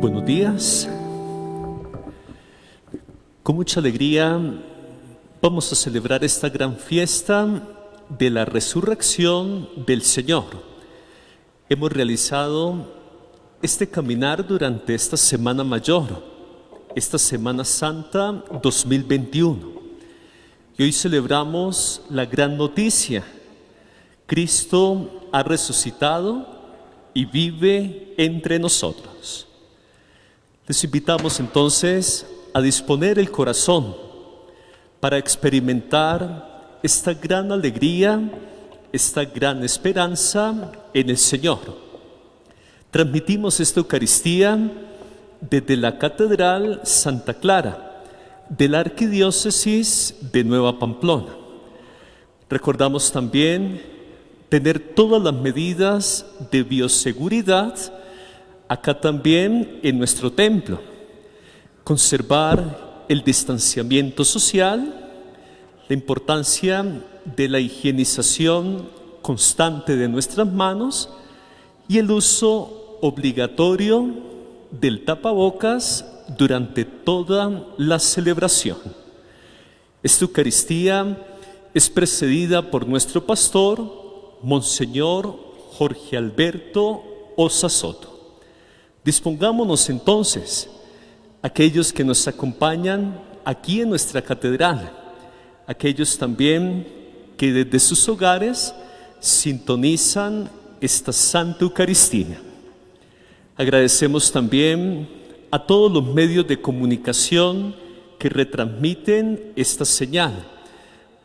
Buenos días. Con mucha alegría vamos a celebrar esta gran fiesta de la resurrección del Señor. Hemos realizado este caminar durante esta Semana Mayor, esta Semana Santa 2021. Y hoy celebramos la gran noticia. Cristo ha resucitado y vive entre nosotros. Les invitamos entonces a disponer el corazón para experimentar esta gran alegría, esta gran esperanza en el Señor. Transmitimos esta Eucaristía desde la Catedral Santa Clara de la Arquidiócesis de Nueva Pamplona. Recordamos también tener todas las medidas de bioseguridad acá también en nuestro templo, conservar el distanciamiento social, la importancia de la higienización constante de nuestras manos y el uso obligatorio del tapabocas durante toda la celebración. Esta Eucaristía es precedida por nuestro pastor, Monseñor Jorge Alberto Osa Soto. Dispongámonos entonces, aquellos que nos acompañan aquí en nuestra catedral, aquellos también que desde sus hogares sintonizan esta Santa Eucaristía. Agradecemos también a todos los medios de comunicación que retransmiten esta señal,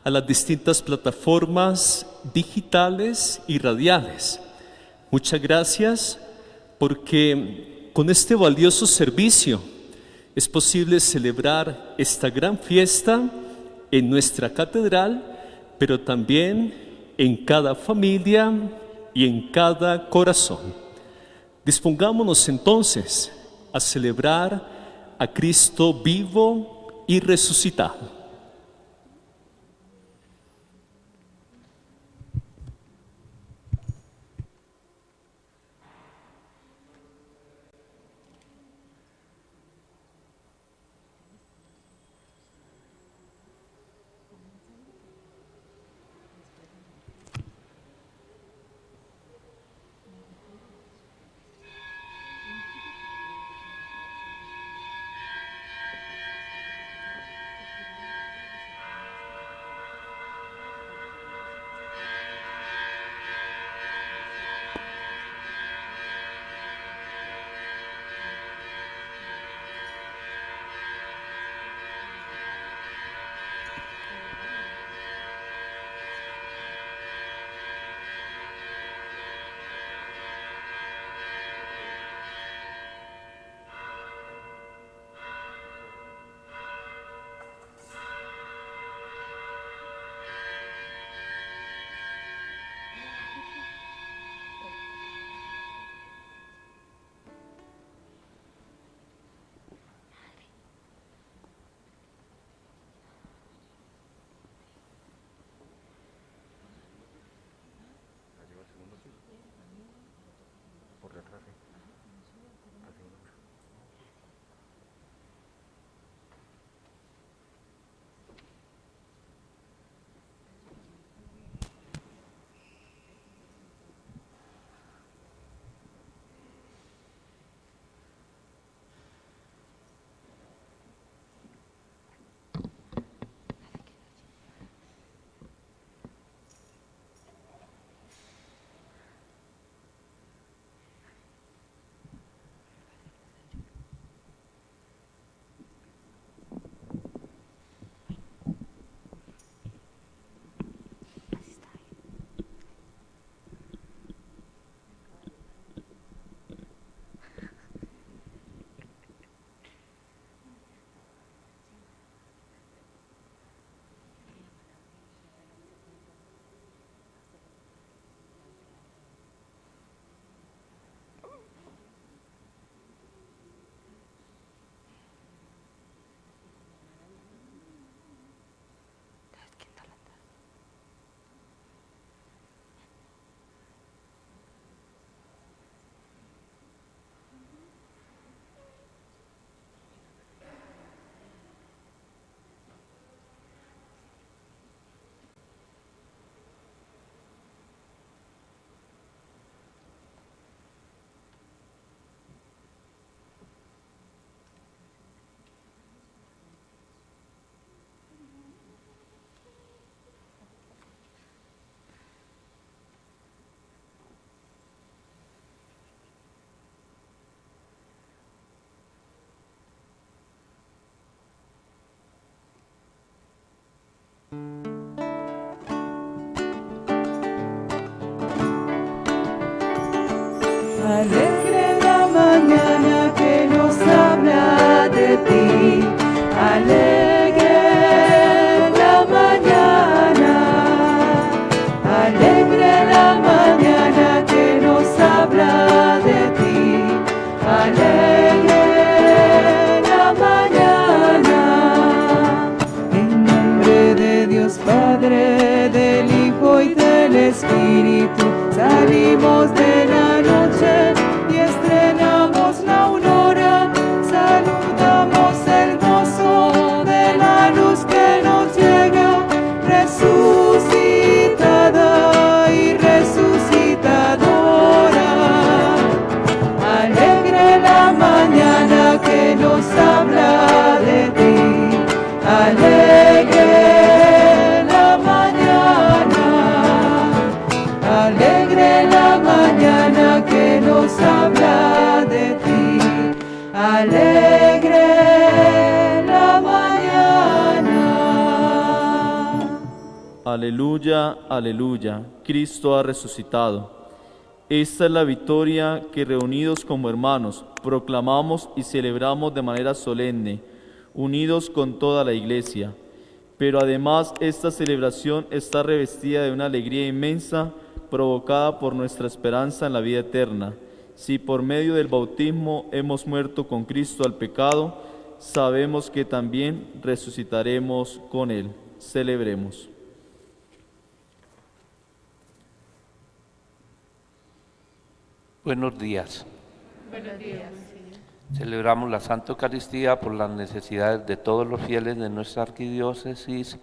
a las distintas plataformas digitales y radiales. Muchas gracias, porque con este valioso servicio es posible celebrar esta gran fiesta en nuestra catedral, pero también en cada familia y en cada corazón. Dispongámonos entonces a celebrar a Cristo vivo y resucitado. Alegre la mañana que nos habla de ti. Alegre la mañana. Alegre la mañana que nos habla de ti. Alegre la mañana. En nombre de Dios Padre, del Hijo y del Espíritu, salimos de la noche y estrenamos la aurora. Saludamos el gozo de la luz que nos llega, resucitada y resucitadora. Alegre la mañana que nos habla de ti. Alegre la mañana. Alegre la mañana que nos habla de ti. Alegre la mañana. Aleluya, aleluya, Cristo ha resucitado. Esta es la victoria que reunidos como hermanos proclamamos y celebramos de manera solemne, unidos con toda la Iglesia. Pero además esta celebración está revestida de una alegría inmensa provocada por nuestra esperanza en la vida eterna. Si por medio del bautismo hemos muerto con Cristo al pecado, sabemos que también resucitaremos con Él. Celebremos. Buenos días. Buenos días. Celebramos la Santa Eucaristía por las necesidades de todos los fieles de nuestra arquidiócesis,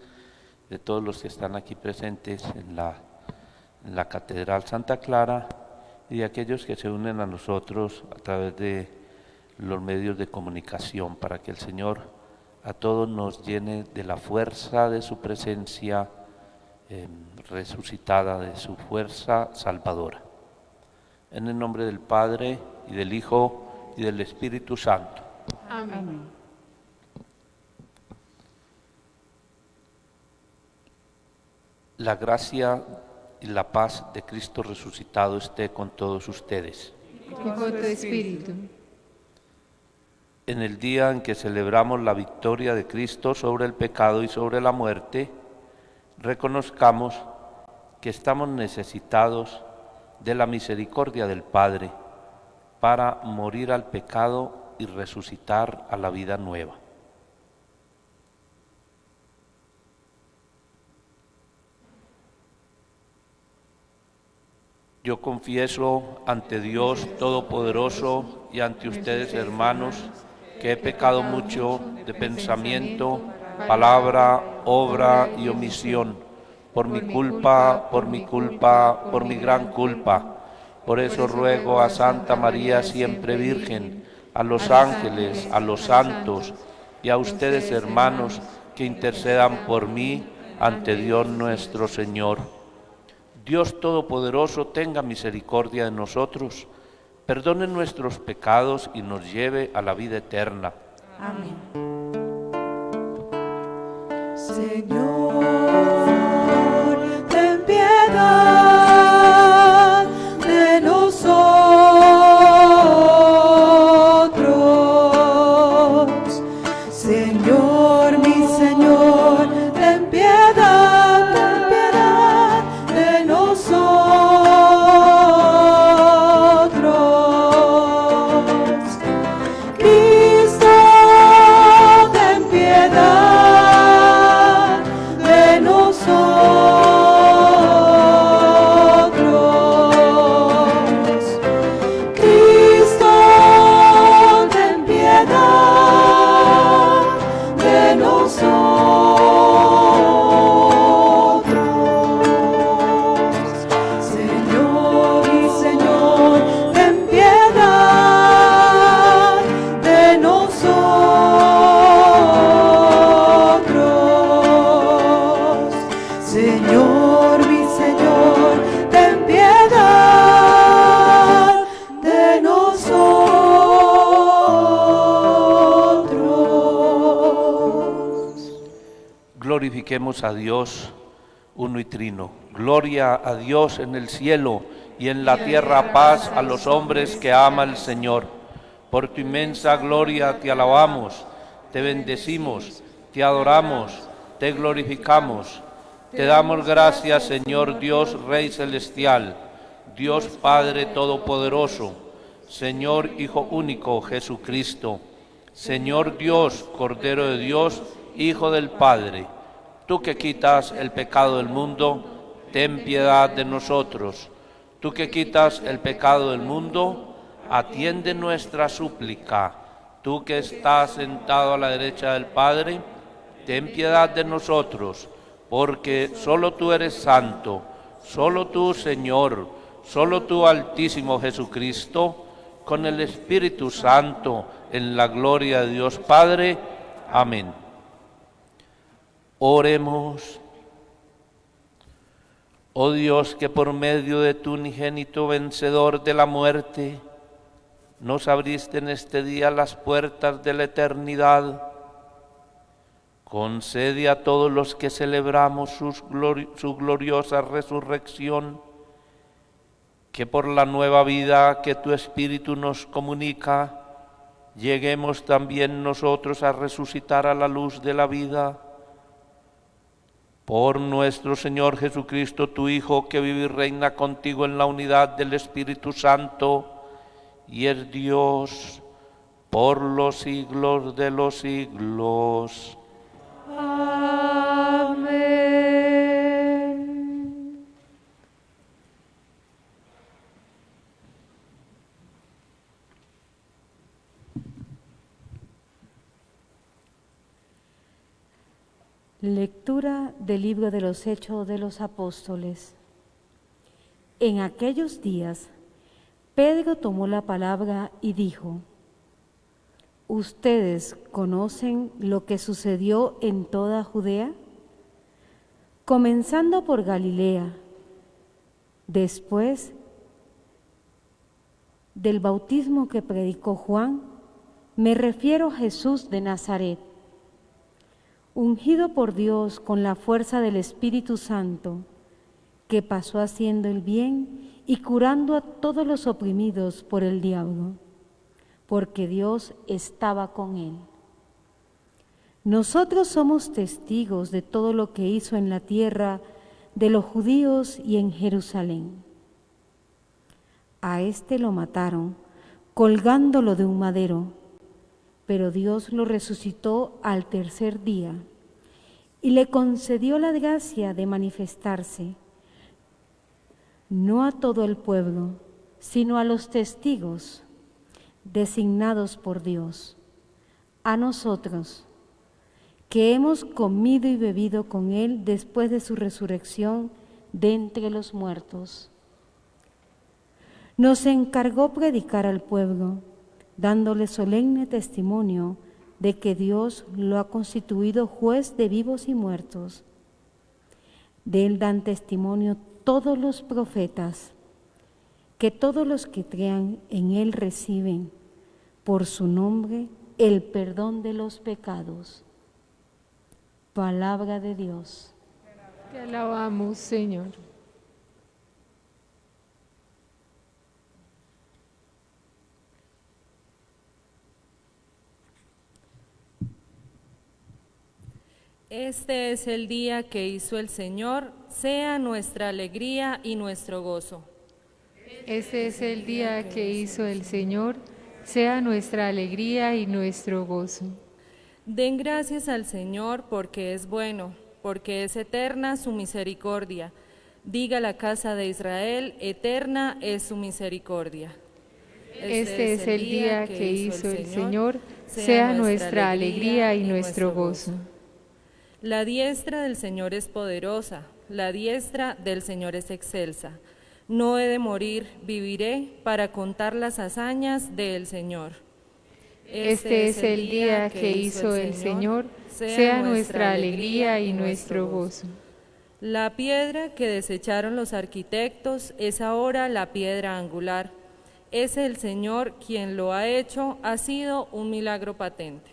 de todos los que están aquí presentes en la Catedral Santa Clara y de aquellos que se unen a nosotros a través de los medios de comunicación, para que el Señor a todos nos llene de la fuerza de su presencia resucitada, de su fuerza salvadora. En el nombre del Padre, y del Hijo, y del Espíritu Santo. Amén. La gracia y la paz de Cristo resucitado esté con todos ustedes. Y con tu espíritu. En el día en que celebramos la victoria de Cristo sobre el pecado y sobre la muerte, reconozcamos que estamos necesitados de la misericordia del Padre para morir al pecado y resucitar a la vida nueva. Yo confieso ante Dios Todopoderoso y ante ustedes, hermanos, que he pecado mucho de pensamiento, palabra, obra y omisión, por mi culpa, por mi gran culpa. Por eso ruego a Santa María siempre Virgen, a los ángeles, a los santos y a ustedes, hermanos, que intercedan por mí ante Dios nuestro Señor. Dios Todopoderoso tenga misericordia de nosotros, perdone nuestros pecados y nos lleve a la vida eterna. Amén. Señor, ten piedad de nosotros. Señor, mi Señor, ten piedad de nosotros. Cristo, ten piedad de nosotros. Cristo, ten piedad de nosotros. Señor y Señor, ten piedad de nosotros. Señor, mi Señor, ten piedad de nosotros. Glorifiquemos a Dios uno y trino. Gloria a Dios en el cielo y en la tierra paz a los hombres que ama el Señor. Por tu inmensa gloria te alabamos, te bendecimos, te adoramos, te glorificamos. Te damos gracias, Señor Dios, Rey Celestial, Dios Padre Todopoderoso, Señor Hijo Único, Jesucristo, Señor Dios, Cordero de Dios, Hijo del Padre. Tú que quitas el pecado del mundo, ten piedad de nosotros. Tú que quitas el pecado del mundo, atiende nuestra súplica. Tú que estás sentado a la derecha del Padre, ten piedad de nosotros, porque solo tú eres santo, solo tú, Señor, solo tú, Altísimo Jesucristo, con el Espíritu Santo, en la gloria de Dios Padre. Amén. Oremos. Oh Dios, que por medio de tu unigénito vencedor de la muerte, nos abriste en este día las puertas de la eternidad, concede a todos los que celebramos su gloriosa resurrección, que por la nueva vida que tu Espíritu nos comunica, lleguemos también nosotros a resucitar a la luz de la vida. Por nuestro Señor Jesucristo, tu Hijo, que vive y reina contigo en la unidad del Espíritu Santo, y es Dios por los siglos de los siglos. Amén. Lectura del libro de los Hechos de los Apóstoles. En aquellos días, Pedro tomó la palabra y dijo: ¿Ustedes conocen lo que sucedió en toda Judea? Comenzando por Galilea, después del bautismo que predicó Juan, me refiero a Jesús de Nazaret, ungido por Dios con la fuerza del Espíritu Santo, que pasó haciendo el bien y curando a todos los oprimidos por el diablo, porque Dios estaba con él. Nosotros somos testigos de todo lo que hizo en la tierra de los judíos y en Jerusalén. A este lo mataron, colgándolo de un madero, pero Dios lo resucitó al tercer día y le concedió la gracia de manifestarse, no a todo el pueblo, sino a los testigos designados por Dios, a nosotros, que hemos comido y bebido con Él después de su resurrección de entre los muertos. Nos encargó predicar al pueblo, dándole solemne testimonio de que Dios lo ha constituido juez de vivos y muertos. De Él dan testimonio todos los profetas, que todos los que crean en Él reciben por su nombre el perdón de los pecados. Palabra de Dios. Te alabamos, Señor. Este es el día que hizo el Señor, sea nuestra alegría y nuestro gozo. Este es el día que hizo el Señor, sea nuestra alegría y nuestro gozo. Den gracias al Señor porque es bueno, porque es eterna su misericordia. Diga la casa de Israel, eterna es su misericordia. Este es el día que hizo el Señor, sea nuestra alegría y nuestro gozo. La diestra del Señor es poderosa, la diestra del Señor es excelsa. No he de morir, viviré para contar las hazañas del Señor. Este es el día que hizo el Señor, sea nuestra alegría y nuestro gozo. La piedra que desecharon los arquitectos es ahora la piedra angular. Es el Señor quien lo ha hecho, ha sido un milagro patente.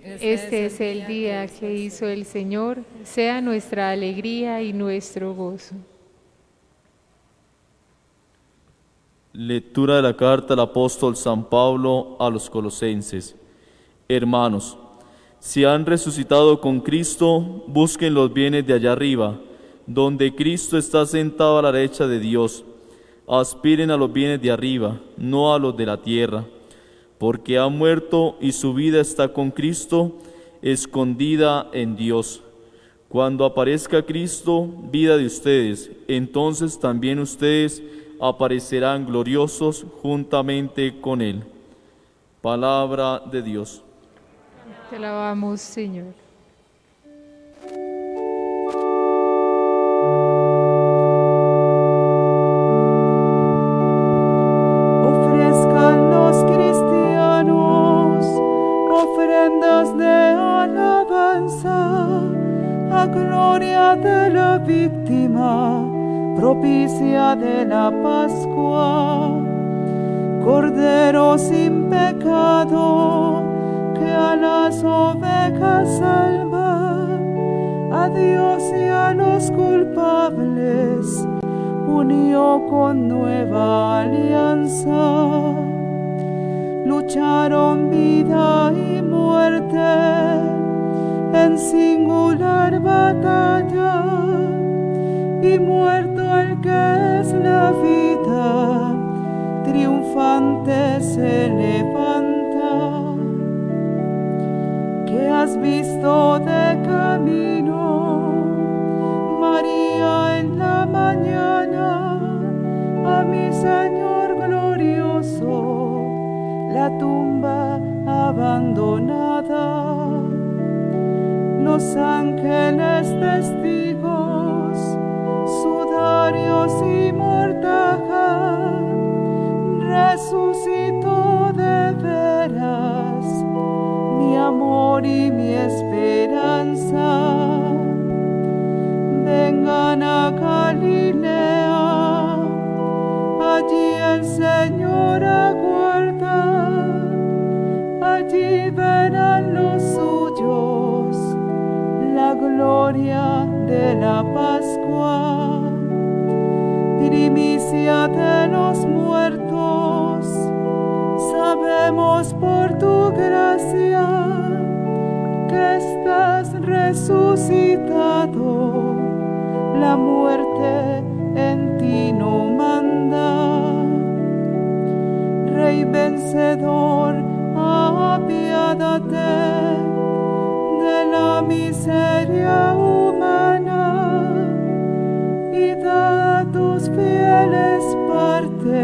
Este es el día que hizo el Señor, sea nuestra alegría y nuestro gozo. Lectura de la carta del apóstol San Pablo a los Colosenses. Hermanos, si han resucitado con Cristo, busquen los bienes de allá arriba, donde Cristo está sentado a la derecha de Dios. Aspiren a los bienes de arriba, no a los de la tierra, porque ha muerto y su vida está con Cristo, escondida en Dios. Cuando aparezca Cristo, vida de ustedes, entonces también ustedes aparecerán gloriosos juntamente con Él. Palabra de Dios. Te alabamos, Señor. Ofrezcan los cristianos ofrendas de alabanza a gloria de la víctima propicia de la Pascua, Cordero sin pecado que a las ovejas salva, a Dios y a los culpables unió con nueva alianza. Lucharon vida y muerte en singular batalla, y muerto el que es la vida, triunfante se levanta. ¿Qué has visto de camino, María, en la mañana? A mi Señor glorioso, la tumba abandonada. Los ángeles testigos, sudarios y mortaja, resucitó de veras mi amor y mi esperanza. Vengan a Galilea, allí el Señor aguarda, allí verán los suyos la gloria de la Pascua. Primicia de los muertos, sabemos por tu gracia que estás resucitado, la muerte en ti no manda. Rey vencedor, apiádate de la miseria humana y da a tus fieles parte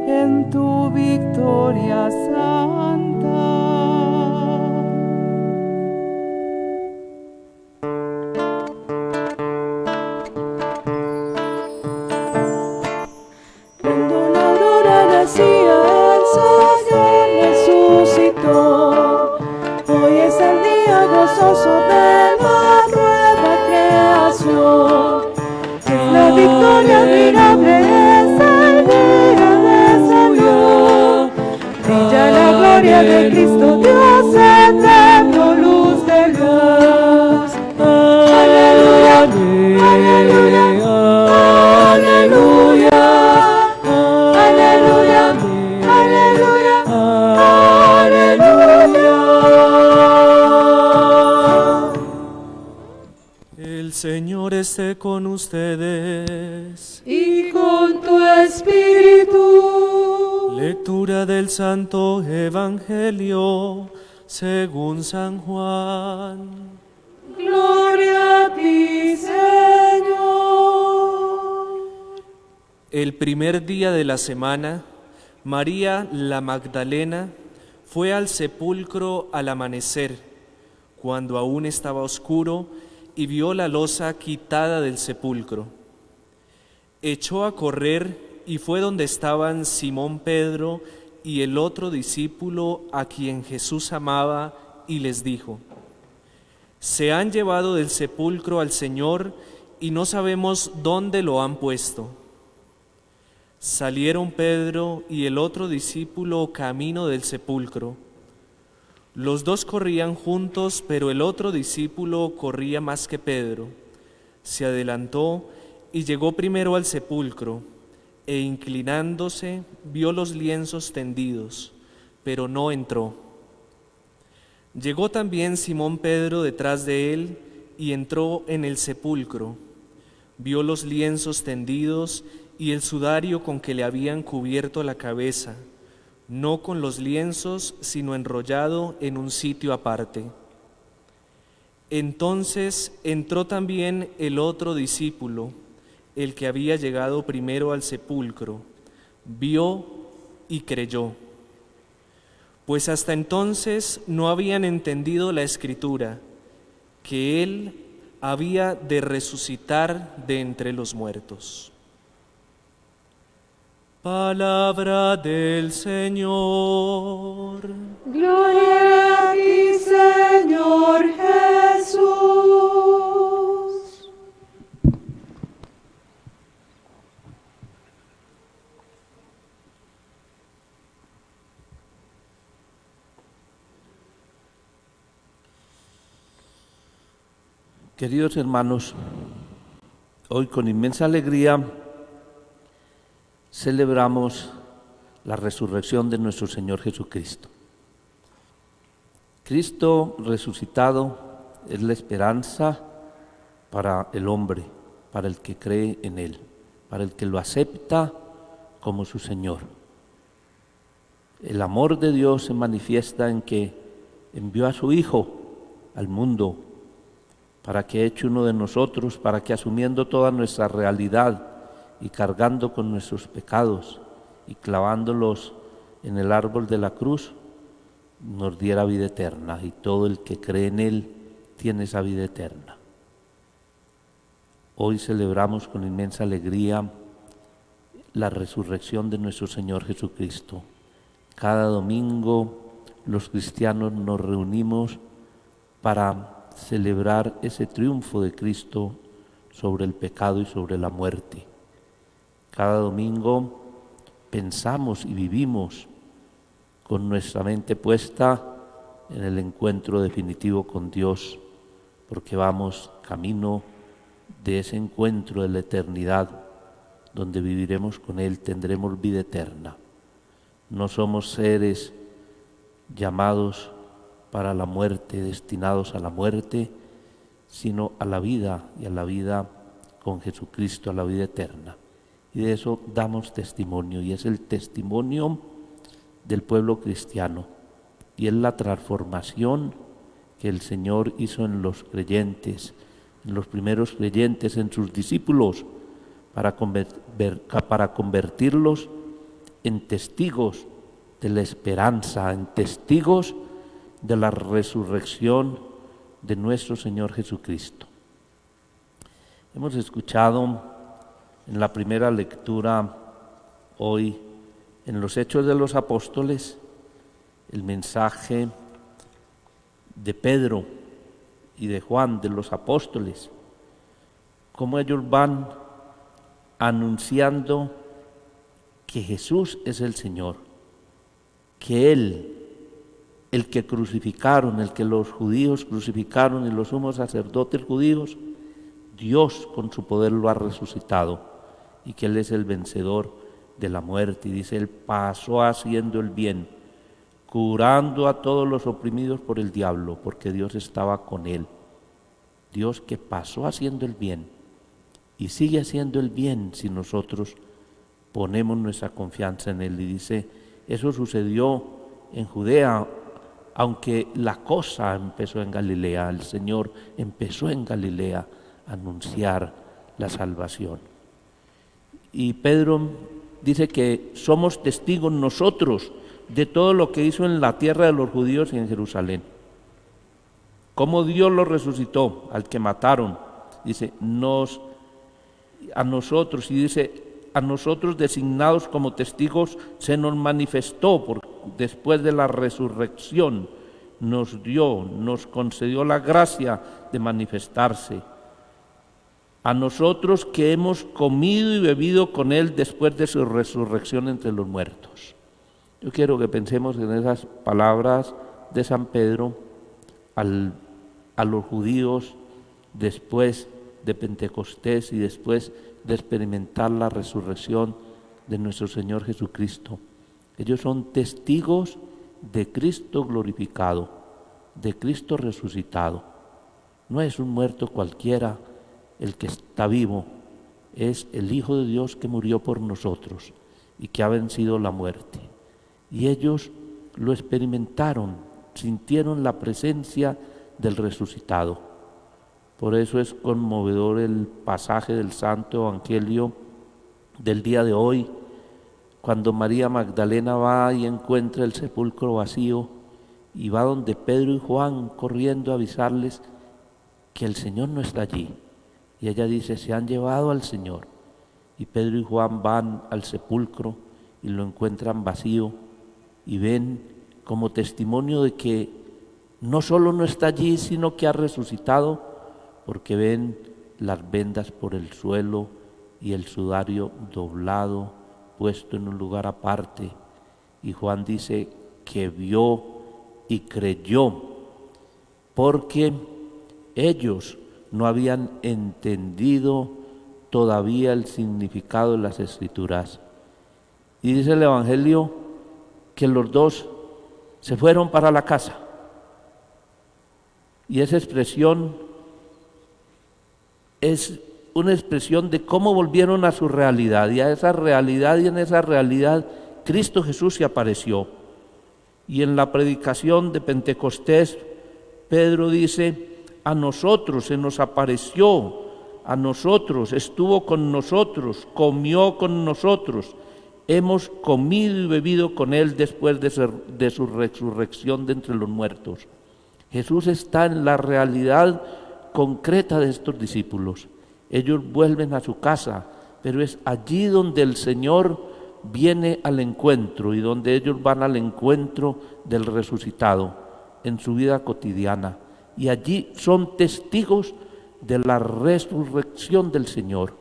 en tu victoria santa. Cuando la aurora nacía, el Señor resucitó. Hoy es el día gozoso de la nueva creación. Es la victoria admirable, es el día de salud. Brilla la gloria de Cristo, Dios eterno, luz de luz. Aleluya, aleluya, aleluya, aleluya, aleluya, aleluya. El Señor esté con ustedes. Y con tu espíritu. Lectura del Santo Evangelio según San Juan. Gloria a ti, Señor. El primer día de la semana, María la Magdalena fue al sepulcro al amanecer, cuando aún estaba oscuro, y vio la losa quitada del sepulcro. Echó a correr y fue donde estaban Simón Pedro y el otro discípulo a quien Jesús amaba, y les dijo: se han llevado del sepulcro al Señor y no sabemos dónde lo han puesto. Salieron Pedro y el otro discípulo camino del sepulcro. Los dos corrían juntos, pero el otro discípulo corría más que Pedro. Se adelantó y llegó primero al sepulcro. e inclinándose vio los lienzos tendidos, pero no entró. Llegó también Simón Pedro detrás de él y entró en el sepulcro. Vio los lienzos tendidos y el sudario con que le habían cubierto la cabeza, no con los lienzos, sino enrollado en un sitio aparte. Entonces entró también el otro discípulo, el que había llegado primero al sepulcro, vio y creyó. Pues hasta entonces no habían entendido la Escritura, que Él había de resucitar de entre los muertos. Palabra del Señor. Gloria a ti, Señor Jesús. Queridos hermanos, hoy con inmensa alegría celebramos la resurrección de nuestro Señor Jesucristo. Cristo resucitado es la esperanza para el hombre, para el que cree en Él, para el que lo acepta como su Señor. El amor de Dios se manifiesta en que envió a su Hijo al mundo para que hecho uno de nosotros, para que asumiendo toda nuestra realidad y cargando con nuestros pecados y clavándolos en el árbol de la cruz, nos diera vida eterna, y todo el que cree en Él tiene esa vida eterna. Hoy celebramos con inmensa alegría la resurrección de nuestro Señor Jesucristo. Cada domingo los cristianos nos reunimos para celebrar ese triunfo de Cristo sobre el pecado y sobre la muerte. Cada domingo pensamos y vivimos con nuestra mente puesta en el encuentro definitivo con Dios, porque vamos camino de ese encuentro de la eternidad, donde viviremos con Él, tendremos vida eterna. No somos seres llamados para la muerte, destinados a la muerte, sino a la vida, y a la vida con Jesucristo, a la vida eterna. Y de eso damos testimonio, y es el testimonio del pueblo cristiano, y es la transformación que el Señor hizo en los creyentes, en los primeros creyentes, en sus discípulos, para convertirlos en testigos de la esperanza, en testigos de la resurrección de nuestro Señor Jesucristo. Hemos escuchado en la primera lectura hoy, en los Hechos de los Apóstoles, el mensaje de Pedro y de Juan, de los apóstoles, cómo ellos van anunciando que Jesús es el Señor, que Él, el que crucificaron, el que los judíos crucificaron y los sumos sacerdotes judíos, Dios con su poder lo ha resucitado, y que Él es el vencedor de la muerte. Y dice, Él pasó haciendo el bien, curando a todos los oprimidos por el diablo, porque Dios estaba con Él. Dios que pasó haciendo el bien y sigue haciendo el bien si nosotros ponemos nuestra confianza en Él. Y dice, eso sucedió en Judea, aunque la cosa empezó en Galilea. El Señor empezó en Galilea a anunciar la salvación. Y Pedro dice que somos testigos nosotros de todo lo que hizo en la tierra de los judíos y en Jerusalén. Cómo Dios lo resucitó al que mataron. Dice, a nosotros, y dice, a nosotros designados como testigos se nos manifestó después de la resurrección, nos concedió la gracia de manifestarse. A nosotros que hemos comido y bebido con Él después de su resurrección entre los muertos. Yo quiero que pensemos en esas palabras de San Pedro a los judíos después de Pentecostés y después de experimentar la resurrección de nuestro Señor Jesucristo. Ellos son testigos de Cristo glorificado, de Cristo resucitado. No es un muerto cualquiera el que está vivo, es el Hijo de Dios que murió por nosotros y que ha vencido la muerte. Y ellos lo experimentaron, sintieron la presencia del resucitado. Por eso es conmovedor el pasaje del Santo Evangelio del día de hoy, cuando María Magdalena va y encuentra el sepulcro vacío y va donde Pedro y Juan corriendo a avisarles que el Señor no está allí. Y ella dice, se han llevado al Señor. Y Pedro y Juan van al sepulcro y lo encuentran vacío y ven como testimonio de que no solo no está allí, sino que ha resucitado, porque ven las vendas por el suelo y el sudario doblado, puesto en un lugar aparte. Y Juan dice que vio y creyó, porque ellos no habían entendido todavía el significado de las Escrituras. Y dice el Evangelio que los dos se fueron para la casa. Y esa expresión es una expresión de cómo volvieron a su realidad, y a esa realidad, y en esa realidad Cristo Jesús se apareció. Y en la predicación de Pentecostés, Pedro dice, a nosotros se nos apareció, a nosotros, estuvo con nosotros, comió con nosotros, hemos comido y bebido con Él después de su resurrección de entre los muertos. Jesús está en la realidad concreta de estos discípulos. Ellos vuelven a su casa, pero es allí donde el Señor viene al encuentro y donde ellos van al encuentro del resucitado en su vida cotidiana. Y allí son testigos de la resurrección del Señor,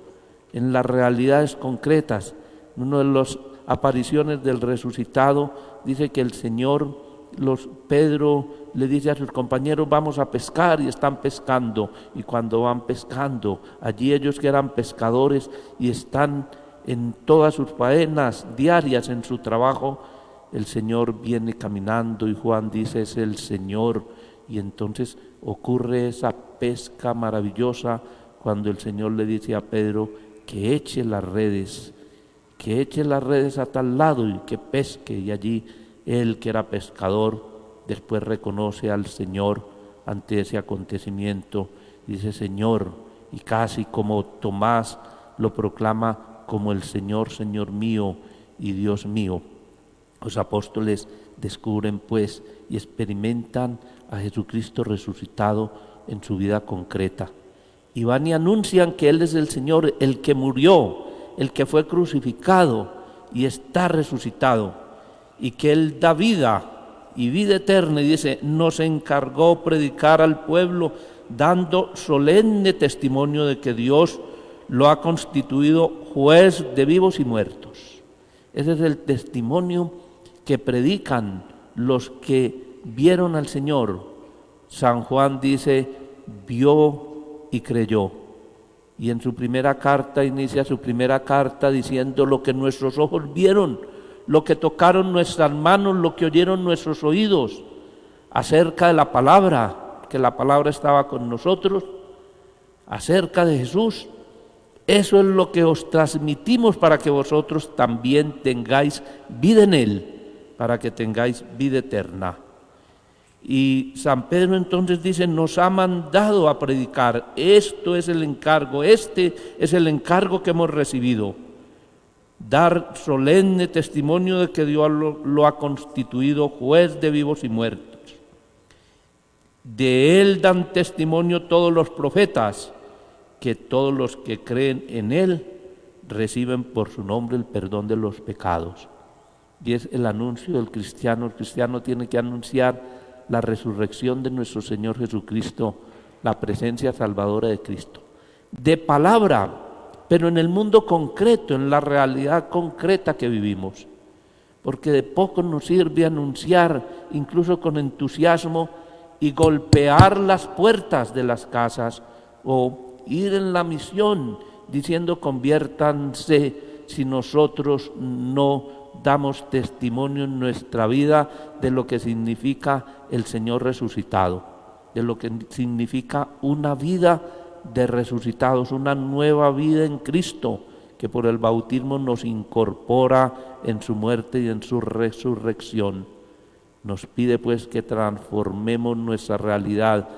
en las realidades concretas. Una de las apariciones del resucitado dice que el Señor, Pedro le dice a sus compañeros, vamos a pescar, y están pescando, y cuando van pescando, allí ellos que eran pescadores y están en todas sus faenas diarias en su trabajo, el Señor viene caminando y Juan dice, es el Señor, y entonces ocurre esa pesca maravillosa cuando el Señor le dice a Pedro que eche las redes a tal lado y que pesque, y allí él, que era pescador, después reconoce al Señor ante ese acontecimiento, y dice Señor, y casi como Tomás lo proclama como el Señor, Señor mío y Dios mío. Los apóstoles descubren pues y experimentan a Jesucristo resucitado en su vida concreta, y van y anuncian que Él es el Señor, el que murió, el que fue crucificado y está resucitado, y que Él da vida y vida eterna, y dice, nos encargó predicar al pueblo dando solemne testimonio de que Dios lo ha constituido juez de vivos y muertos. Ese es el testimonio que predican los que vieron al Señor. San Juan dice, vio y creyó. Y en su primera carta, inicia su primera carta diciendo, lo que nuestros ojos vieron, lo que tocaron nuestras manos, lo que oyeron nuestros oídos, acerca de la palabra, que la palabra estaba con nosotros, acerca de Jesús. Eso es lo que os transmitimos para que vosotros también tengáis vida en Él, para que tengáis vida eterna. Y San Pedro entonces dice, nos ha mandado a predicar, esto es el encargo, este es el encargo que hemos recibido, dar solemne testimonio de que Dios lo ha constituido juez de vivos y muertos. De Él dan testimonio todos los profetas, que todos los que creen en Él reciben por su nombre el perdón de los pecados. Y es el anuncio del cristiano. El cristiano tiene que anunciar la resurrección de nuestro Señor Jesucristo, la presencia salvadora de Cristo. De palabra, pero en el mundo concreto, en la realidad concreta que vivimos. Porque de poco nos sirve anunciar, incluso con entusiasmo, y golpear las puertas de las casas, o ir en la misión diciendo conviértanse si nosotros no damos testimonio en nuestra vida de lo que significa el Señor resucitado, de lo que significa una vida de resucitados, una nueva vida en Cristo, que por el bautismo nos incorpora en su muerte y en su resurrección. Nos pide pues que transformemos nuestra realidad.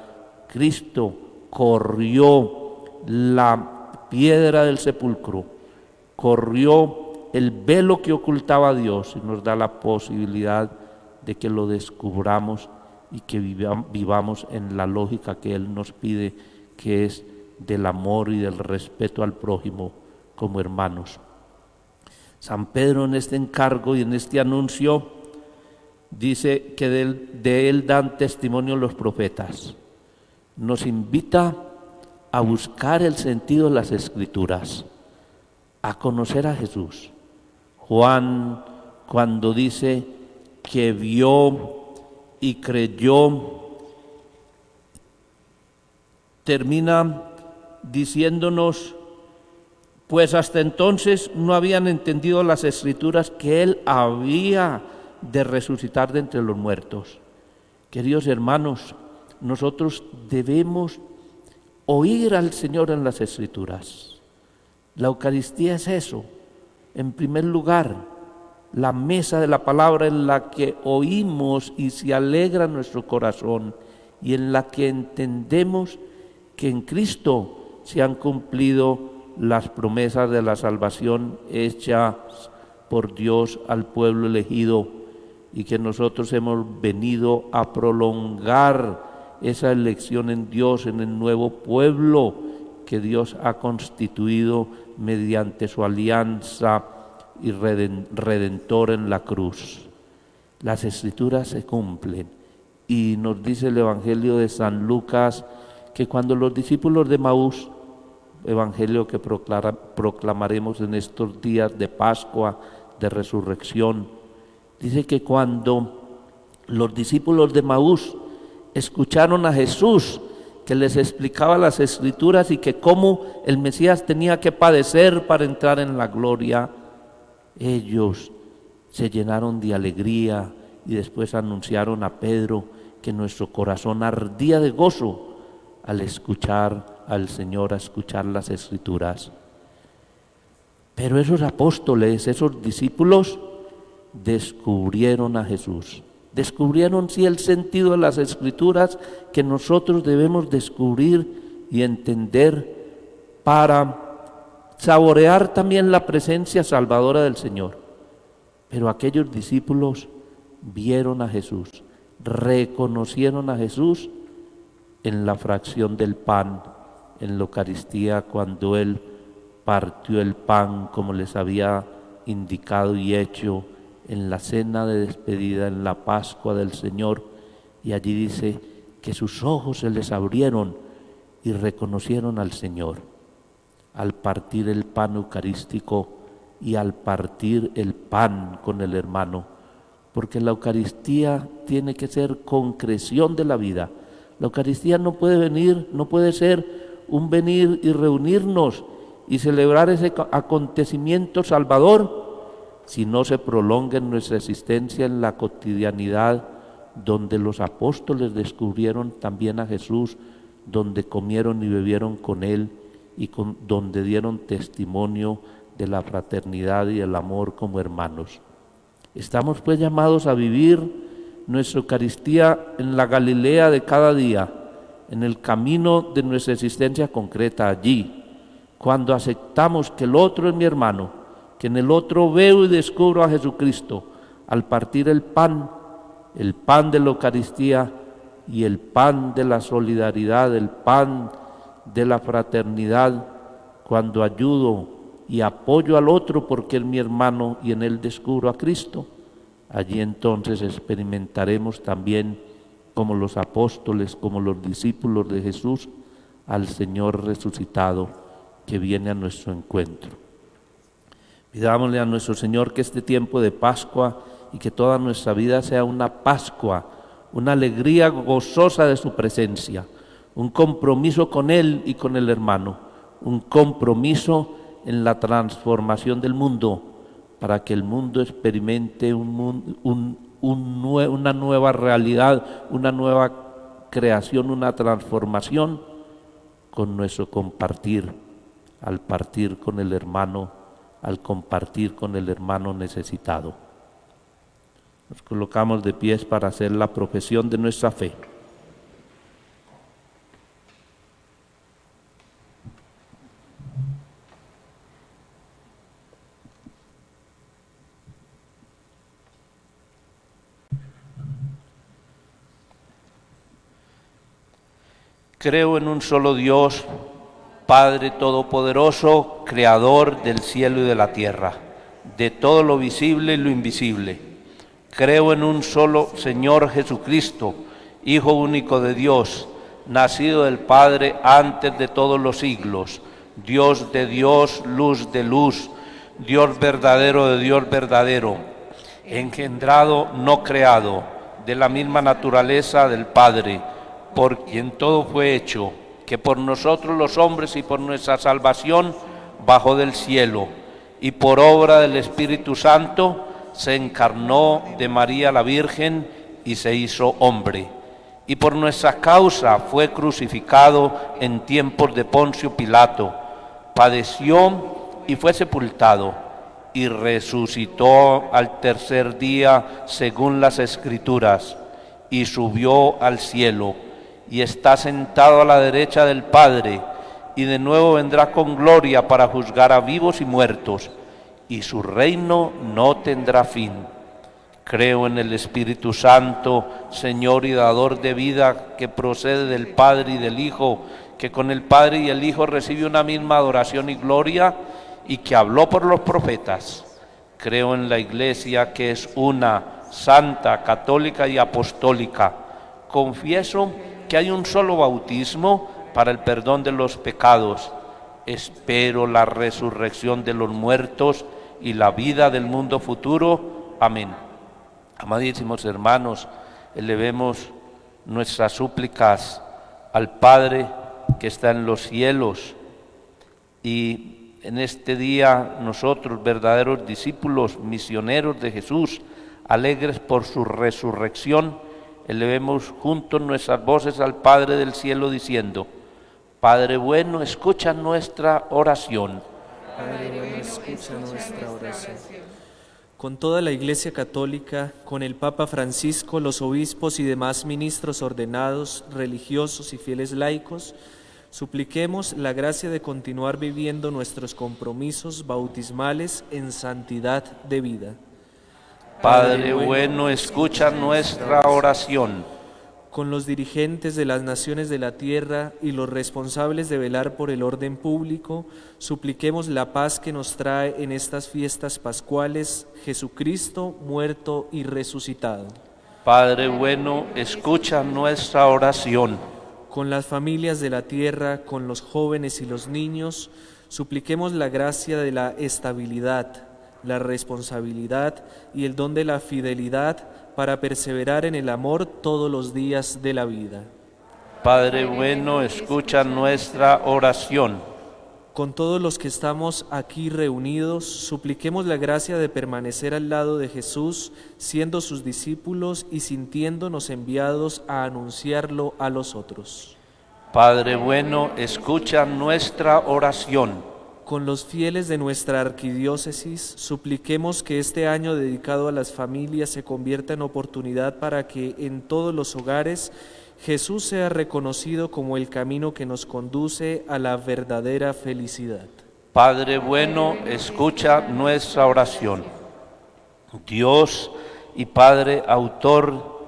Cristo corrió la piedra del sepulcro, corrió el velo que ocultaba a Dios y nos da la posibilidad de que lo descubramos y que vivamos en la lógica que Él nos pide, que es del amor y del respeto al prójimo como hermanos. San Pedro en este encargo y en este anuncio dice que de él dan testimonio los profetas. Nos invita a buscar el sentido de las Escrituras, a conocer a Jesús. Juan, cuando dice que vio y creyó, termina diciéndonos: pues hasta entonces no habían entendido las Escrituras que Él había de resucitar de entre los muertos. Queridos hermanos, nosotros debemos oír al Señor en las Escrituras. La Eucaristía es eso. En primer lugar, la mesa de la palabra en la que oímos y se alegra nuestro corazón y en la que entendemos que en Cristo se han cumplido las promesas de la salvación hechas por Dios al pueblo elegido y que nosotros hemos venido a prolongar esa elección en Dios, en el nuevo pueblo que Dios ha constituido mediante su alianza y redentor en la cruz. Las Escrituras se cumplen y nos dice el Evangelio de San Lucas que cuando los discípulos de Maús, evangelio que proclamaremos en estos días de Pascua, de resurrección, dice que cuando los discípulos de Maús escucharon a Jesús que les explicaba las Escrituras y que cómo el Mesías tenía que padecer para entrar en la gloria, ellos se llenaron de alegría y después anunciaron a Pedro que nuestro corazón ardía de gozo al escuchar al Señor, a escuchar las Escrituras. Pero esos apóstoles, esos discípulos, descubrieron a Jesús. Descubrieron sí el sentido de las Escrituras que nosotros debemos descubrir y entender para saborear también la presencia salvadora del Señor. Pero aquellos discípulos vieron a Jesús, reconocieron a Jesús en la fracción del pan, en la Eucaristía, cuando Él partió el pan como les había indicado y hecho en la cena de despedida, en la Pascua del Señor, y allí dice que sus ojos se les abrieron y reconocieron al Señor al partir el pan eucarístico y al partir el pan con el hermano, porque la Eucaristía tiene que ser concreción de la vida. La Eucaristía no puede ser un venir y reunirnos y celebrar ese acontecimiento salvador si no se prolonga en nuestra existencia en la cotidianidad, donde los apóstoles descubrieron también a Jesús, donde comieron y bebieron con Él y donde dieron testimonio de la fraternidad y el amor como hermanos. Estamos pues llamados a vivir nuestra Eucaristía en la Galilea de cada día, en el camino de nuestra existencia concreta allí, cuando aceptamos que el otro es mi hermano, que en el otro veo y descubro a Jesucristo, al partir el pan de la Eucaristía y el pan de la solidaridad, el pan de la fraternidad, cuando ayudo y apoyo al otro porque es mi hermano y en él descubro a Cristo. Allí entonces experimentaremos también, como los apóstoles, como los discípulos de Jesús, al Señor resucitado que viene a nuestro encuentro. Pidámosle a nuestro Señor que este tiempo de Pascua y que toda nuestra vida sea una Pascua, una alegría gozosa de su presencia, un compromiso con Él y con el hermano, un compromiso en la transformación del mundo, para que el mundo experimente una nueva realidad, una nueva creación, una transformación con nuestro compartir, al partir con el hermano, al compartir con el hermano necesitado. Nos colocamos de pies para hacer la profesión de nuestra fe. Creo en un solo Dios, Padre Todopoderoso, Creador del cielo y de la tierra, de todo lo visible y lo invisible. Creo en un solo Señor Jesucristo, Hijo único de Dios, nacido del Padre antes de todos los siglos, Dios de Dios, luz de luz, Dios verdadero de Dios verdadero, engendrado, no creado, de la misma naturaleza del Padre, por quien todo fue hecho, que por nosotros los hombres y por nuestra salvación bajó del cielo, y por obra del Espíritu Santo se encarnó de María la Virgen y se hizo hombre. Y por nuestra causa fue crucificado en tiempos de Poncio Pilato, padeció y fue sepultado, y resucitó al tercer día según las Escrituras, y subió al cielo, y está sentado a la derecha del Padre, y de nuevo vendrá con gloria para juzgar a vivos y muertos, y su reino no tendrá fin. Creo en el Espíritu Santo, Señor y dador de vida, que procede del Padre y del Hijo, que con el Padre y el Hijo recibe una misma adoración y gloria, y que habló por los profetas. Creo en la Iglesia, que es una, santa, católica y apostólica. Confieso que hay un solo bautismo para el perdón de los pecados. Espero la resurrección de los muertos y la vida del mundo futuro. Amén. Amadísimos hermanos, elevemos nuestras súplicas al Padre que está en los cielos, y en este día nosotros, verdaderos discípulos misioneros de Jesús, alegres por su resurrección, elevemos juntos nuestras voces al Padre del cielo diciendo: Padre bueno, escucha nuestra oración. Padre bueno, escucha nuestra oración. Con toda la Iglesia Católica, con el Papa Francisco, los obispos y demás ministros ordenados, religiosos y fieles laicos, supliquemos la gracia de continuar viviendo nuestros compromisos bautismales en santidad de vida. Padre bueno, escucha nuestra oración. Con los dirigentes de las naciones de la tierra y los responsables de velar por el orden público, supliquemos la paz que nos trae en estas fiestas pascuales Jesucristo muerto y resucitado. Padre bueno, escucha nuestra oración. Con las familias de la tierra, con los jóvenes y los niños, supliquemos la gracia de la estabilidad, la responsabilidad y el don de la fidelidad para perseverar en el amor todos los días de la vida. Padre bueno, escucha nuestra oración. Con todos los que estamos aquí reunidos, supliquemos la gracia de permanecer al lado de Jesús, siendo sus discípulos y sintiéndonos enviados a anunciarlo a los otros. Padre bueno, escucha nuestra oración. Con los fieles de nuestra arquidiócesis, supliquemos que este año dedicado a las familias se convierta en oportunidad para que en todos los hogares Jesús sea reconocido como el camino que nos conduce a la verdadera felicidad. Padre bueno, escucha nuestra oración. Dios y Padre, autor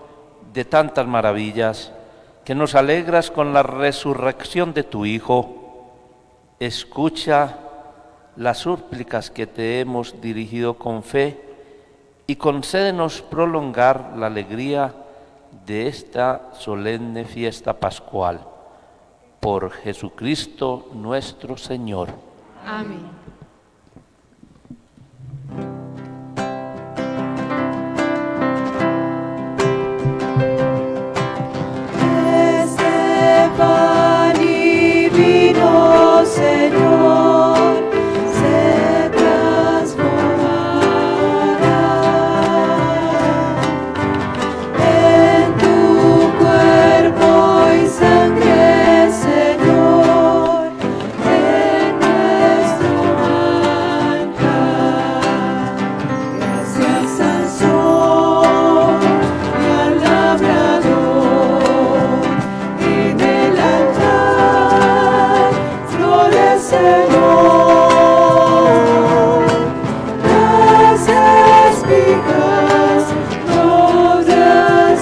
de tantas maravillas, que nos alegras con la resurrección de tu Hijo, escucha las súplicas que te hemos dirigido con fe y concédenos prolongar la alegría de esta solemne fiesta pascual. Por Jesucristo nuestro Señor. Amén. Pan y vino, Señor,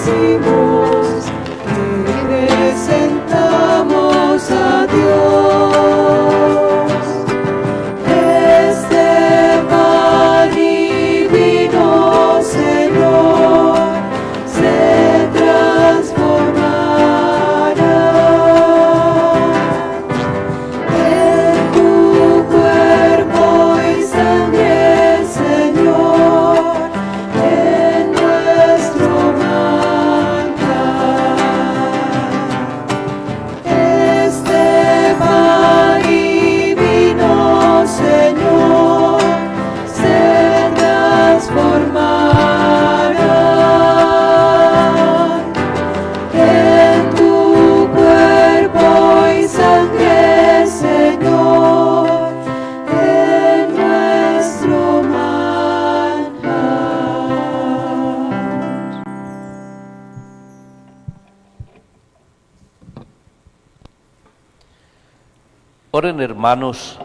decimos que presentamos a Dios este pan y vino, Señor, se transformará en tu cuerpo y sangre, Señor, en nuestro manjar. Este pan y vino, Señor, se transformarán en tu cuerpo y sangre, Señor, en nuestro manjar. Oren, hermanos,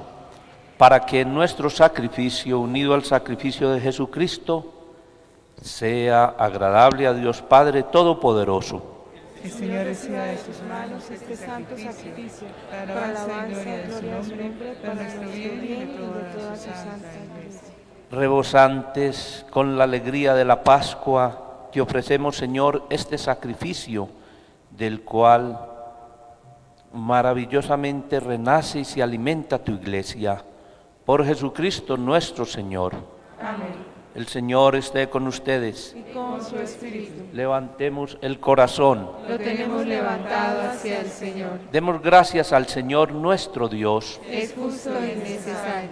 para que nuestro sacrificio, unido al sacrificio de Jesucristo, sea agradable a Dios Padre Todopoderoso. El Señor reciba de sus manos este santo sacrificio para alabanza y gloria de su nombre, para nuestro bien y de toda su santa Iglesia. Rebosantes con la alegría de la Pascua, te ofrecemos, Señor, este sacrificio del cual maravillosamente renace y se alimenta tu Iglesia. Por Jesucristo nuestro Señor. Amén. El Señor esté con ustedes. Y con su espíritu. Levantemos el corazón. Lo tenemos levantado hacia el Señor. Demos gracias al Señor nuestro Dios. Es justo y necesario.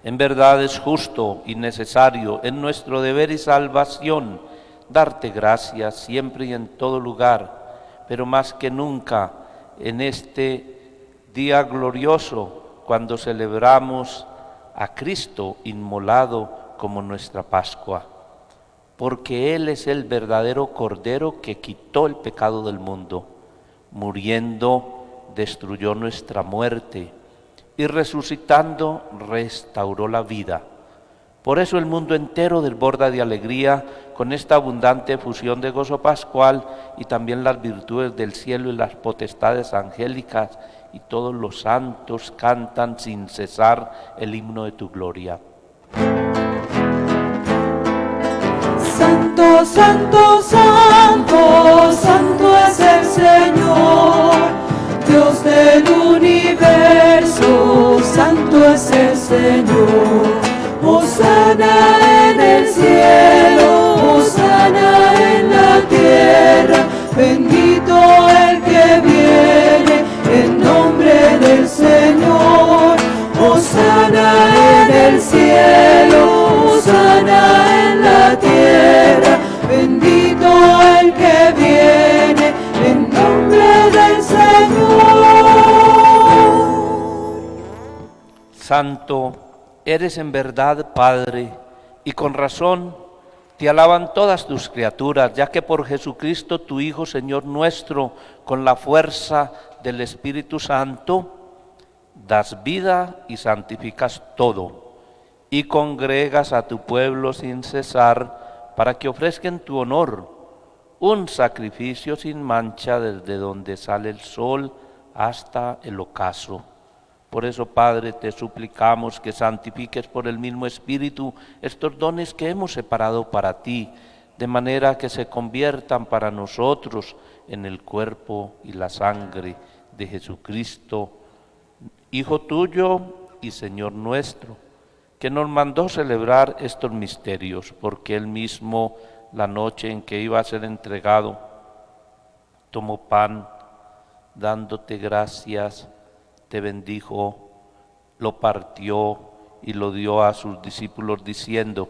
En verdad es justo y necesario, en nuestro deber y salvación, darte gracias siempre y en todo lugar, pero más que nunca en este día glorioso, cuando celebramos a Cristo inmolado como nuestra Pascua, porque Él es el verdadero Cordero que quitó el pecado del mundo, muriendo destruyó nuestra muerte y resucitando restauró la vida. Por eso el mundo entero desborda de alegría con esta abundante efusión de gozo pascual, y también las virtudes del cielo y las potestades angélicas y todos los santos cantan sin cesar el himno de tu gloria. Santo, santo, santo, santo es el Señor, Dios del universo, santo es el Señor. Hosana en el cielo, hosana en la tierra, bendito el que viene en nombre del Señor. Hosana en el cielo, hosana en la tierra, bendito el que viene en nombre del Señor. Santo eres en verdad, Padre, y con razón te alaban todas tus criaturas, ya que por Jesucristo, tu Hijo, Señor nuestro, con la fuerza del Espíritu Santo, das vida y santificas todo, y congregas a tu pueblo sin cesar, para que ofrezca en tu honor un sacrificio sin mancha desde donde sale el sol hasta el ocaso. Por eso, Padre, te suplicamos que santifiques por el mismo Espíritu estos dones que hemos separado para ti, de manera que se conviertan para nosotros en el cuerpo y la sangre de Jesucristo, Hijo tuyo y Señor nuestro, que nos mandó celebrar estos misterios, porque Él mismo, la noche en que iba a ser entregado, tomó pan, dándote gracias, te bendijo, lo partió y lo dio a sus discípulos diciendo: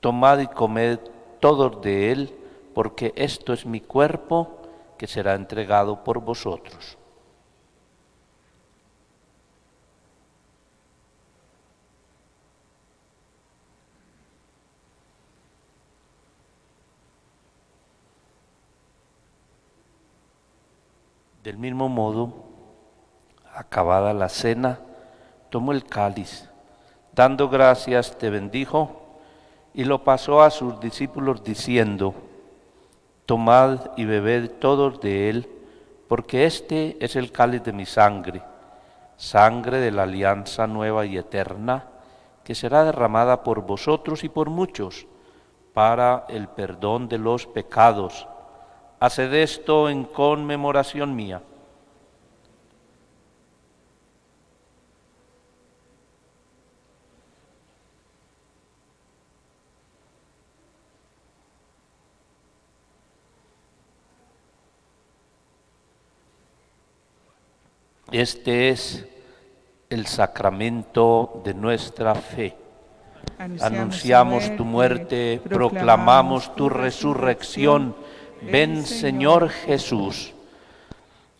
tomad y comed todos de él, porque esto es mi cuerpo que será entregado por vosotros. Del mismo modo, acabada la cena, tomó el cáliz, dando gracias te bendijo y lo pasó a sus discípulos diciendo: Tomad y bebed todos de él, porque este es el cáliz de mi sangre, sangre de la alianza nueva y eterna, que será derramada por vosotros y por muchos, para el perdón de los pecados. Haced esto en conmemoración mía. Este es el sacramento de nuestra fe. Anunciamos tu muerte, proclamamos tu resurrección. Ven, Señor Jesús.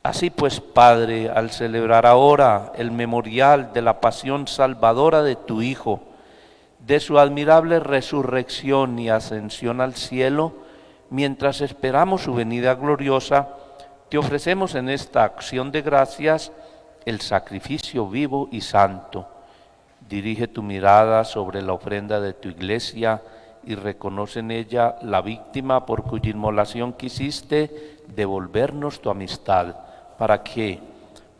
Así pues, Padre, al celebrar ahora el memorial de la pasión salvadora de tu Hijo, de su admirable resurrección y ascensión al cielo, mientras esperamos su venida gloriosa, te ofrecemos en esta acción de gracias el sacrificio vivo y santo. Dirige tu mirada sobre la ofrenda de tu iglesia y reconoce en ella la víctima por cuya inmolación quisiste devolvernos tu amistad, para que,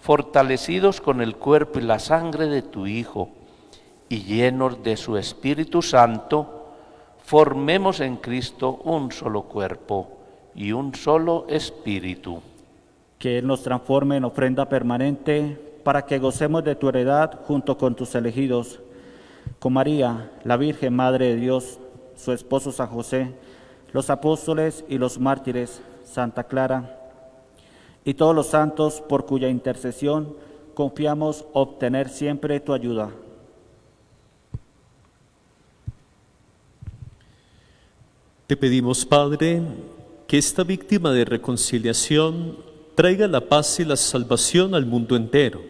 fortalecidos con el cuerpo y la sangre de tu Hijo y llenos de su Espíritu Santo, formemos en Cristo un solo cuerpo y un solo espíritu. Que Él nos transforme en ofrenda permanente para que gocemos de tu heredad junto con tus elegidos, con María, la Virgen Madre de Dios, su esposo San José, los apóstoles y los mártires, Santa Clara, y todos los santos por cuya intercesión confiamos obtener siempre tu ayuda. Te pedimos, Padre, que esta víctima de reconciliación traiga la paz y la salvación al mundo entero.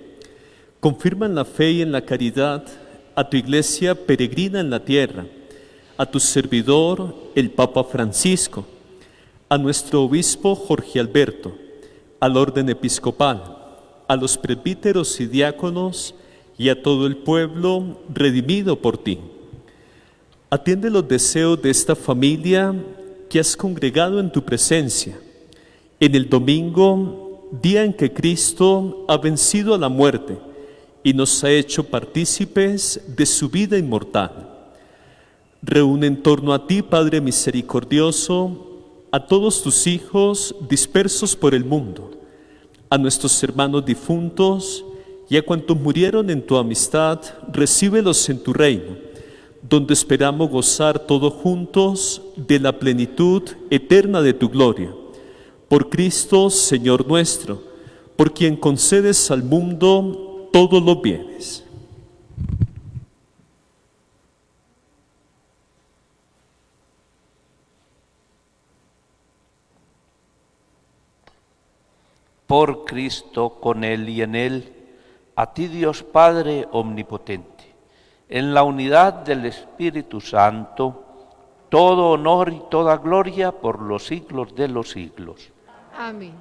Confirma en la fe y en la caridad a tu iglesia peregrina en la tierra, a tu servidor, el Papa Francisco, a nuestro obispo Jorge Alberto, al orden episcopal, a los presbíteros y diáconos y a todo el pueblo redimido por ti. Atiende los deseos de esta familia que has congregado en tu presencia, en el domingo, día en que Cristo ha vencido a la muerte y nos ha hecho partícipes de su vida inmortal. Reúne en torno a ti, Padre misericordioso, a todos tus hijos dispersos por el mundo, a nuestros hermanos difuntos y a cuantos murieron en tu amistad, recíbelos en tu reino, donde esperamos gozar todos juntos de la plenitud eterna de tu gloria. Por Cristo, Señor nuestro, por quien concedes al mundo todos los bienes. Por Cristo, con Él y en Él, a ti Dios Padre omnipotente, en la unidad del Espíritu Santo, todo honor y toda gloria por los siglos de los siglos. Amén.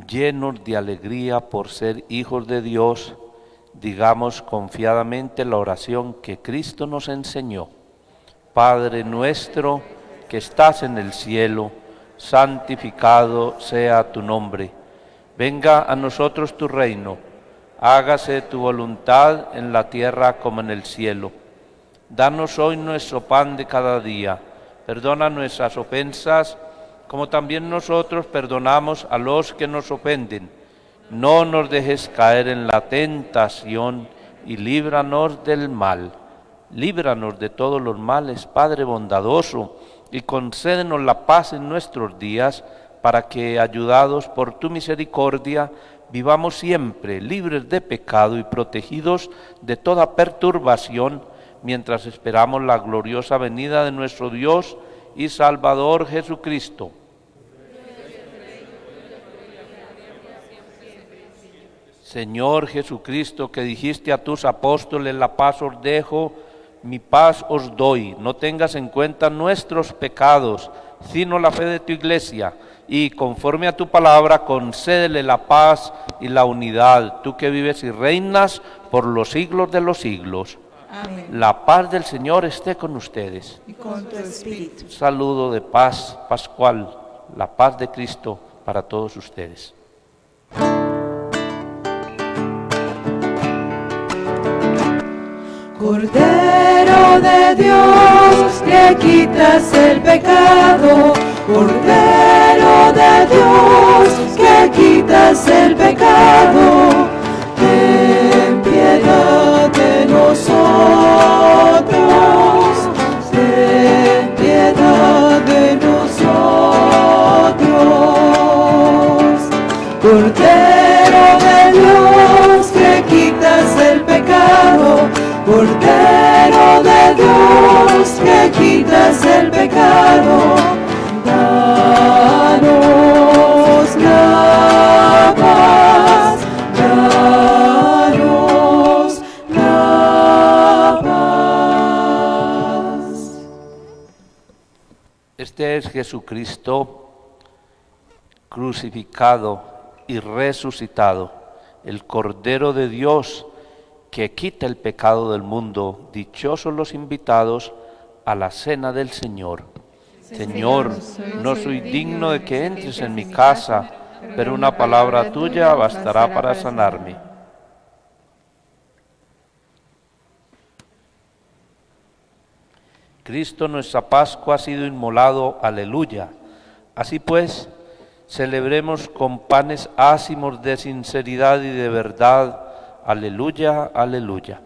Llenos de alegría por ser hijos de Dios, digamos confiadamente la oración que Cristo nos enseñó. Padre nuestro que estás en el cielo, santificado sea tu nombre. Venga a nosotros tu reino. Hágase tu voluntad en la tierra como en el cielo. Danos hoy nuestro pan de cada día. Perdona nuestras ofensas, como también nosotros perdonamos a los que nos ofenden. No nos dejes caer en la tentación y líbranos del mal. Líbranos de todos los males, Padre bondadoso, y concédenos la paz en nuestros días, para que, ayudados por tu misericordia, vivamos siempre libres de pecado y protegidos de toda perturbación, mientras esperamos la gloriosa venida de nuestro Dios y Salvador Jesucristo. Señor Jesucristo, que dijiste a tus apóstoles, la paz os dejo, mi paz os doy. No tengas en cuenta nuestros pecados, sino la fe de tu iglesia, y conforme a tu palabra, concédele la paz y la unidad, tú que vives y reinas por los siglos de los siglos. Amén. La paz del Señor esté con ustedes. Y con tu espíritu. Un saludo de paz pascual, la paz de Cristo para todos ustedes. Cordero de Dios, que quitas el pecado. Cordero de Dios, que quitas el pecado. Ten piedad de nosotros. Ten piedad de nosotros. Cordero de Dios, que quitas el pecado. Cordero de Dios, que quitas el pecado, danos la paz, danos la paz. Este es Jesucristo crucificado y resucitado, el Cordero de Dios, que quita el pecado del mundo. Dichosos los invitados a la cena del Señor. Señor, no soy digno de que entres en mi casa, pero una palabra tuya bastará para sanarme. Cristo, nuestra Pascua, ha sido inmolado, aleluya. Así pues, celebremos con panes ácimos de sinceridad y de verdad. Aleluya, aleluya.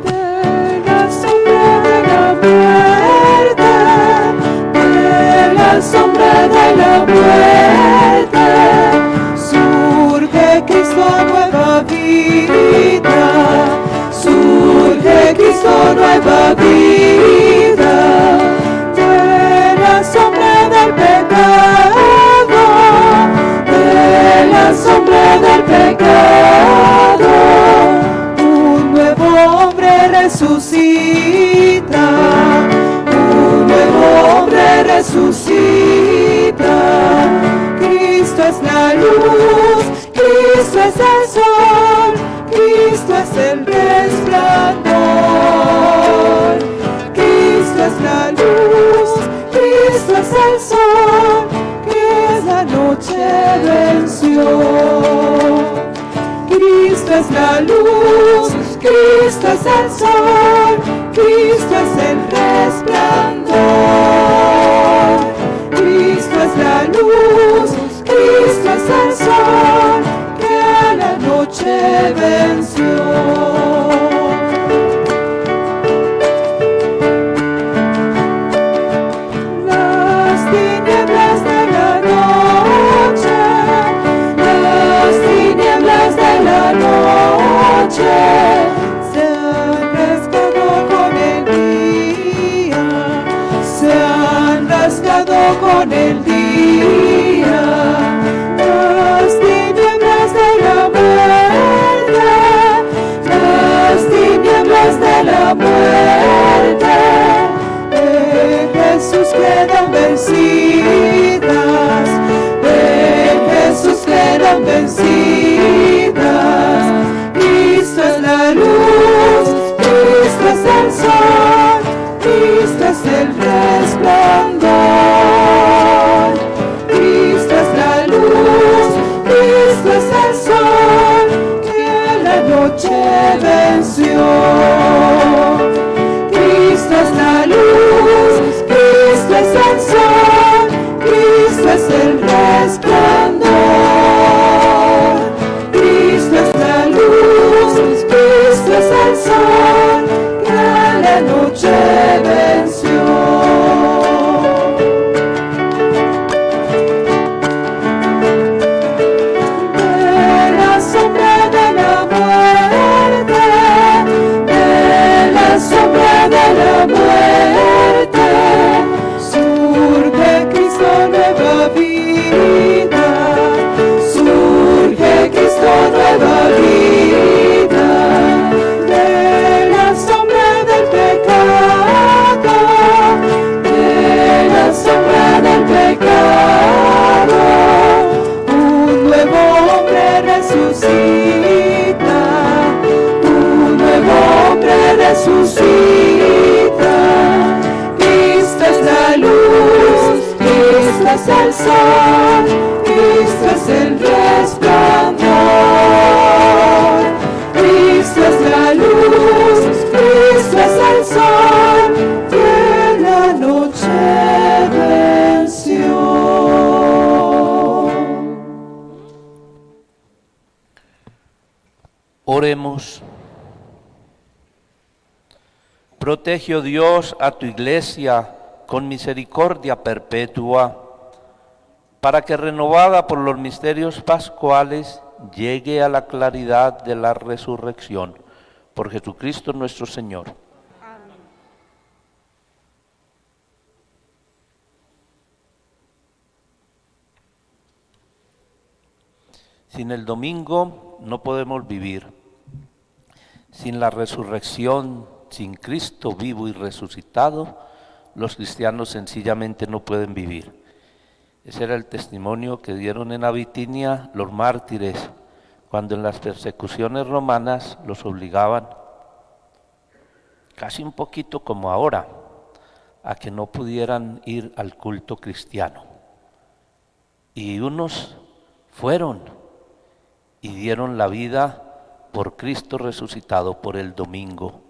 De la sombra de la muerte, de la sombra de la muerte, surge Cristo nueva vida, surge Cristo nueva vida, de la sombra del pecado, de la sombra del pecado, un nuevo hombre resucita, un nuevo hombre resucita. Cristo es la luz, Cristo es el sol, Cristo es el resplandor. Cristo es la luz, Cristo es el sol, que la noche venció. Cristo es la luz, Cristo es el sol, Cristo es el resplandor. Cristo es la luz, Cristo es el sol, que la noche venció. Las tinieblas de la noche, las tinieblas de la noche, se han rasgado con el día, se han rasgado con el día. Las tinieblas de la muerte, las tinieblas de la muerte, en Jesús quedan vencidas, en Jesús quedan vencidas. Cristo es la luz, Cristo es el sol, Cristo es el resplandor. resucita, un nuevo hombre resucita. Cristo es la luz, Cristo es el sol, Cristo es el resplandor. Cristo es la luz, Cristo es el sol, que la noche venció. Oremos. Protege, oh Dios, a tu iglesia con misericordia perpetua, para que renovada por los misterios pascuales llegue a la claridad de la resurrección. Por Jesucristo nuestro Señor. Amén. Sin el domingo no podemos vivir. Sin la resurrección, sin Cristo vivo y resucitado, los cristianos sencillamente no pueden vivir. Ese era el testimonio que dieron en Abitinia los mártires, cuando en las persecuciones romanas los obligaban, casi un poquito como ahora, a que no pudieran ir al culto cristiano. Y unos fueron y dieron la vida por Cristo resucitado, por el domingo.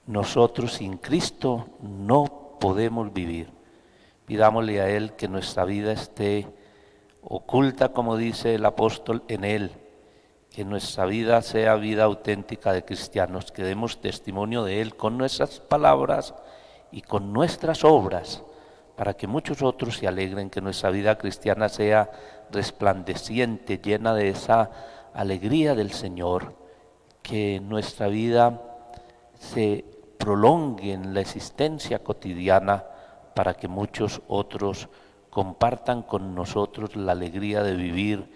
Nosotros sin Cristo no podemos vivir. Pidámosle a Él que nuestra vida esté oculta, como dice el apóstol, en Él. Que nuestra vida sea vida auténtica de cristianos, que demos testimonio de Él con nuestras palabras y con nuestras obras, para que muchos otros se alegren, que nuestra vida cristiana sea resplandeciente, llena de esa alegría del Señor, que nuestra vida se prolongue en la existencia cotidiana, para que muchos otros compartan con nosotros la alegría de vivir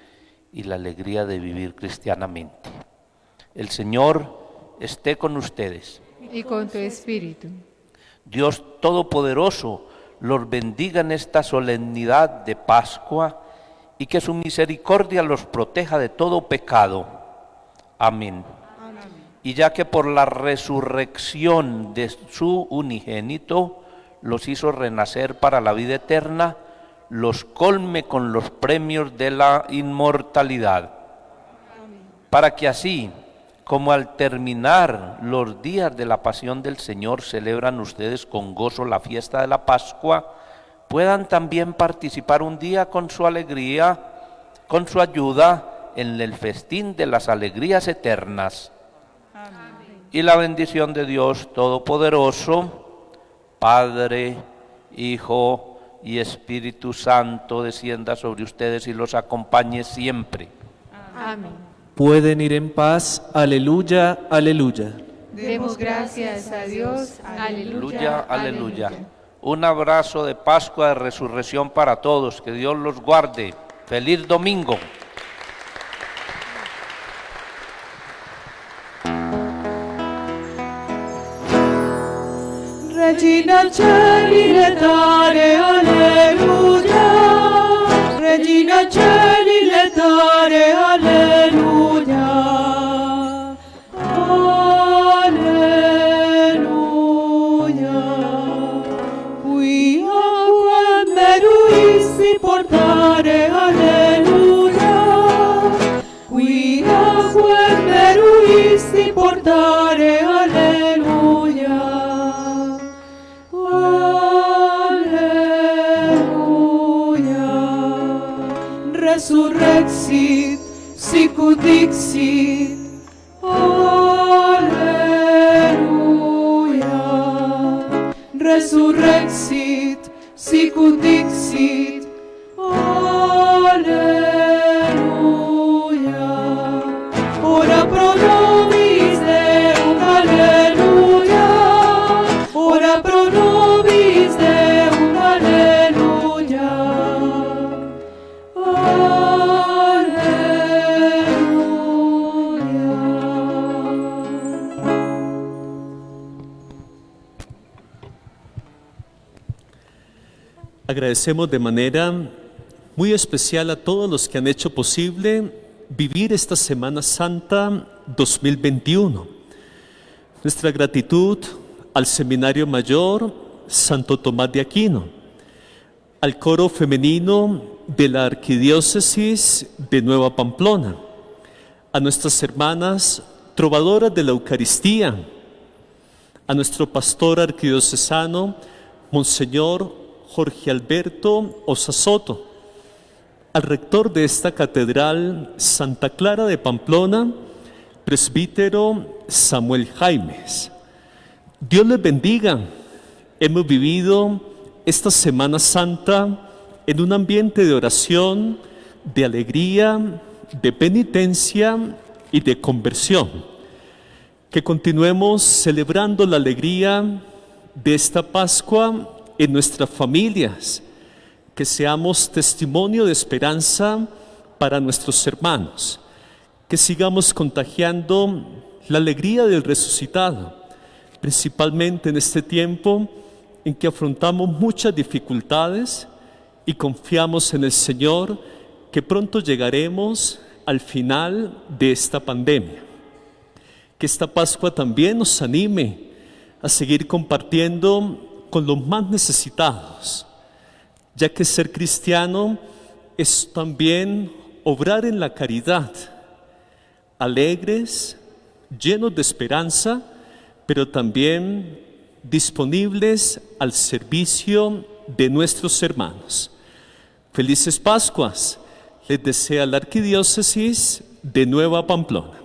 y la alegría de vivir cristianamente. El Señor esté con ustedes. Y con tu espíritu. Dios Todopoderoso los bendiga en esta solemnidad de Pascua y que su misericordia los proteja de todo pecado. Amén. Y ya que por la resurrección de su unigénito los hizo renacer para la vida eterna, los colme con los premios de la inmortalidad. Para que así, como al terminar los días de la pasión del Señor celebran ustedes con gozo la fiesta de la Pascua, puedan también participar un día con su alegría, con su ayuda en el festín de las alegrías eternas. Amén. Y la bendición de Dios Todopoderoso, Padre, Hijo y Espíritu Santo, descienda sobre ustedes y los acompañe siempre. Amén. Pueden ir en paz. Aleluya, aleluya. Demos gracias a Dios. Aleluya, Aleluya, aleluya. Un abrazo de Pascua, de resurrección para todos. Que Dios los guarde. Feliz domingo. Regina Celi letare, alleluia. Regina Celi letare, alleluia. Alleluia. Qui acqua meruisti portare, alleluia. Qui acqua meruisti portare, alleluia. Resurrexit, sicut dixit, alleluia. Resurrexit, sicut dixit, alleluia. Ora pro nobis Deum, alleluia. Ora pro nobis Deum, alleluia. Agradecemos de manera muy especial a todos los que han hecho posible vivir esta Semana Santa 2021. Nuestra gratitud al Seminario Mayor Santo Tomás de Aquino, al coro femenino de la Arquidiócesis de Nueva Pamplona, a nuestras hermanas trovadoras de la Eucaristía, a nuestro pastor arquidiocesano, Monseñor Jorge Alberto Osasoto, al rector de esta catedral, Santa Clara de Pamplona, presbítero Samuel Jaimes. Dios les bendiga. Hemos vivido esta Semana Santa en un ambiente de oración, de alegría, de penitencia y de conversión. Que continuemos celebrando la alegría de esta Pascua en nuestras familias, que seamos testimonio de esperanza para nuestros hermanos, que sigamos contagiando la alegría del resucitado, principalmente en este tiempo en que afrontamos muchas dificultades y confiamos en el Señor que pronto llegaremos al final de esta pandemia. Que esta Pascua también nos anime a seguir compartiendo con los más necesitados, ya que ser cristiano es también obrar en la caridad, alegres, llenos de esperanza, pero también disponibles al servicio de nuestros hermanos. Felices Pascuas, les desea la Arquidiócesis de Nueva Pamplona.